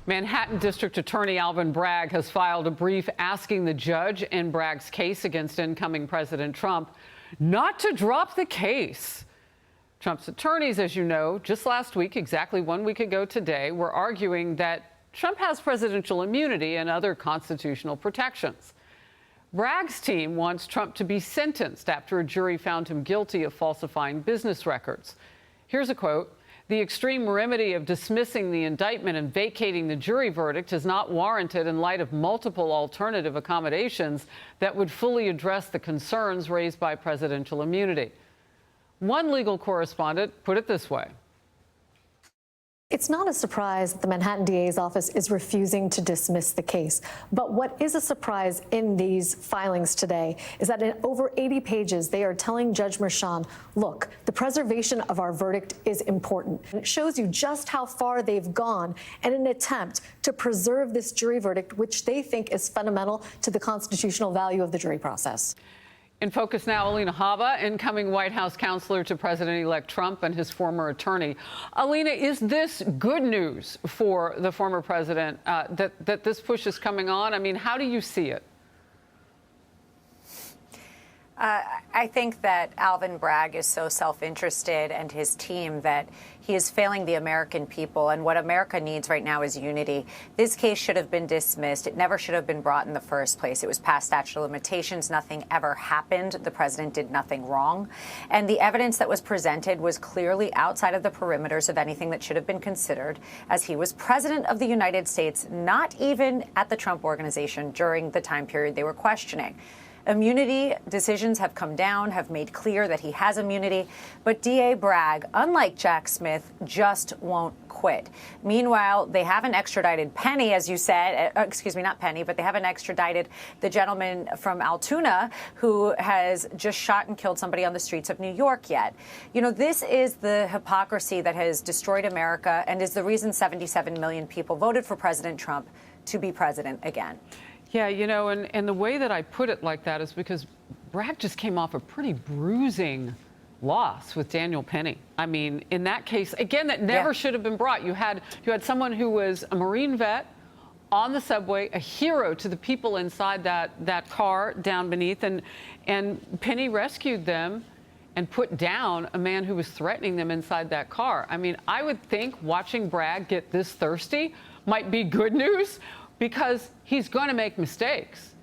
Manhattan District Attorney Alvin Bragg has filed a brief asking the judge in Bragg's case against incoming President Trump not to drop the case. Trump's attorneys, as you know, just last week, exactly 1 week ago today, were arguing that Trump has presidential immunity and other constitutional protections. Bragg's team wants Trump to be sentenced after a jury found him guilty of falsifying business records. Here's a quote. The extreme remedy of dismissing the indictment and vacating the jury verdict is not warranted in light of multiple alternative accommodations that would fully address the concerns raised by presidential immunity. One legal correspondent put it this way. It's not a surprise that the Manhattan DA's office is refusing to dismiss the case. But what is a surprise in these filings today is that in over 80 pages, they are telling Judge Merchan, look, the preservation of our verdict is important. And it shows you just how far they've gone in an attempt to preserve this jury verdict, which they think is fundamental to the constitutional value of the jury process. In focus now, Alina Habba, incoming White House counselor to President-elect Trump and his former attorney. Alina, is this good news for the former president that this push is coming on? I mean, how do you see it? I think that Alvin Bragg is so self-interested and his team that he is failing the American people. And what America needs right now is unity. This case should have been dismissed. It never should have been brought in the first place. It was past statute of limitations. Nothing ever happened. The president did nothing wrong. And the evidence that was presented was clearly outside of the perimeters of anything that should have been considered, as he was president of the United States, not even at the Trump Organization during the time period they were questioning. Immunity decisions have come down, have made clear that he has immunity, but DA Bragg, unlike Jack Smith, just won't quit. Meanwhile, they haven't extradited Penny, as you said, excuse me, not Penny, but they haven't extradited the gentleman from Altoona who has just shot and killed somebody on the streets of New York yet. You know, this is the hypocrisy that has destroyed America and is the reason 77 million people voted for President Trump to be president again. Yeah, you know, and the way that I put it like that is because Bragg just came off a pretty bruising loss with Daniel Penny. I mean, in that case, again, that never should have been brought. You had someone who was a Marine vet on the subway, a hero to the people inside that car down beneath, and Penny rescued them and put down a man who was threatening them inside that car. I mean, I would think watching Bragg get this thirsty might be good news, because he's going to make mistakes.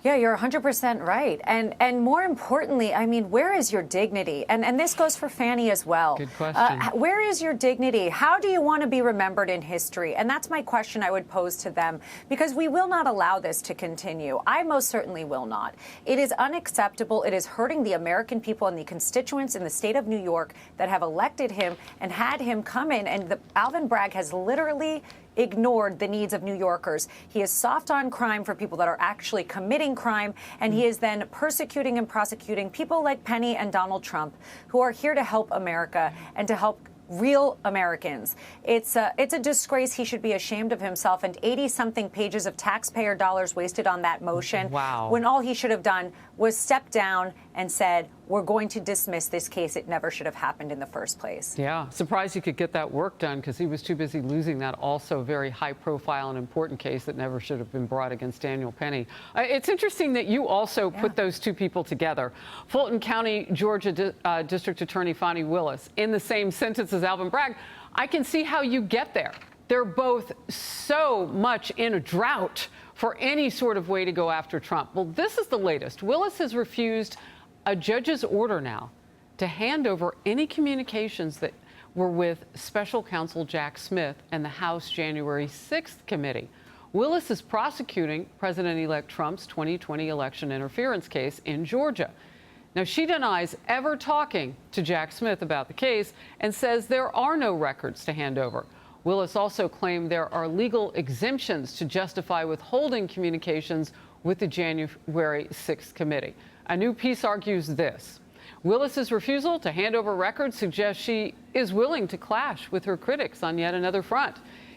Yeah, you're 100% right. And more importantly, I mean, where is your dignity? And this goes for Fani as well. Good question. Where is your dignity? How do you want to be remembered in history? And that's my question I would pose to them, because we will not allow this to continue. I most certainly will not. It is unacceptable. It is hurting the American people and the constituents in the state of New York that have elected him and had him come in. And Alvin Bragg has literally ignored the needs of New Yorkers. He is soft on crime for people that are actually committing crime, and he is then persecuting and prosecuting people like Penny and Donald Trump, who are here to help America and to help real Americans. It's a disgrace. He should be ashamed of himself. And 80-something pages of taxpayer dollars wasted on that motion. Wow. When all he should have done was step down and said, we're going to dismiss this case. It never should have happened in the first place. Yeah, surprised he could get that work done, because he was too busy losing that also very high-profile and important case that never should have been brought against Daniel Penny. It's interesting that you also put those two people together. Fulton County, Georgia District Attorney Fani Willis in the same sentence as Alvin Bragg. I can see how you get there. They're both so much in a drought for any sort of way to go after Trump. Well, this is the latest. Willis has refused a judge's order now to hand over any communications that were with Special Counsel Jack Smith and the House January 6th committee. Willis is prosecuting President-elect Trump's 2020 election interference case in Georgia. Now, she denies ever talking to Jack Smith about the case and says there are no records to hand over. Willis also claimed there are legal exemptions to justify withholding communications with the January 6th committee. A new piece argues this. Willis's refusal to hand over records suggests she is willing to clash with her critics on yet another front,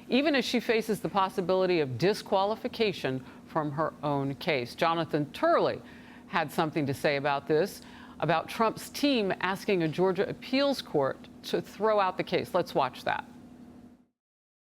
even as she faces the possibility of disqualification from her own case. Jonathan Turley had something to say about this, about Trump's team asking a Georgia appeals court to throw out the case. Let's watch that.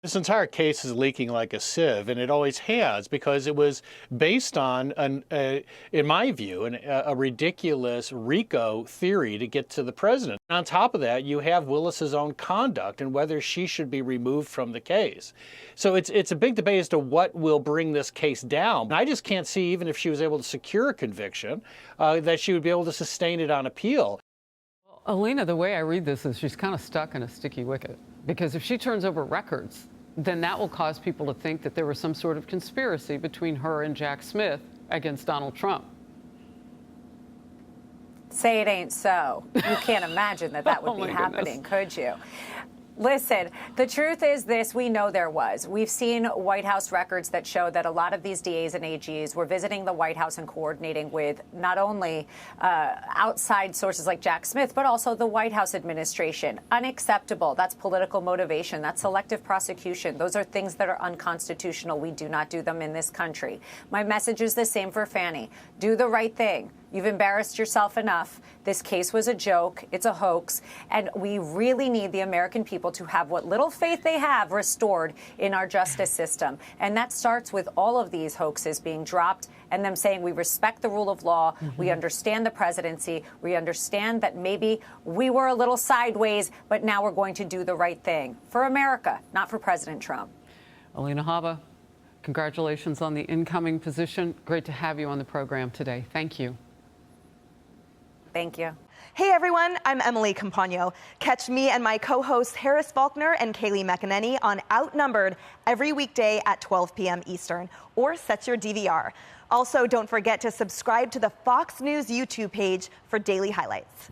This entire case is leaking like a sieve, and it always has, because it was based on, in my view, a ridiculous RICO theory to get to the president. On top of that, you have Willis's own conduct and whether she should be removed from the case. So it's a big debate as to what will bring this case down. I just can't see, even if she was able to secure a conviction, that she would be able to sustain it on appeal. Well, Alina, the way I read this is she's kind of stuck in a sticky wicket, because if she turns over records, then that will cause people to think that there was some sort of conspiracy between her and Jack Smith against Donald Trump. Say it ain't so. You can't imagine that would be happening, could you? Listen, the truth is this, we know there was. We've seen White House records that show that a lot of these DAs and AGs were visiting the White House and coordinating with not only outside sources like Jack Smith, but also the White House administration. Unacceptable. That's political motivation. That's selective prosecution. Those are things that are unconstitutional. We do not do them in this country. My message is the same for Fani. Do the right thing. You've embarrassed yourself enough. This case was a joke. It's a hoax. And we really need the American people to have what little faith they have restored in our justice system. And that starts with all of these hoaxes being dropped and them saying we respect the rule of law. We understand the presidency. We understand that maybe we were a little sideways, but now we're going to do the right thing for America, not for President Trump. Alina Habba, congratulations on the incoming position. Great to have you on the program today. Thank you. Thank you. Hey everyone, I'm Emily Campagno. Catch me and my co-hosts Harris Faulkner and Kaylee McEnany on Outnumbered every weekday at 12 p.m. Eastern, or set your DVR. Also, don't forget to subscribe to the Fox News YouTube page for daily highlights.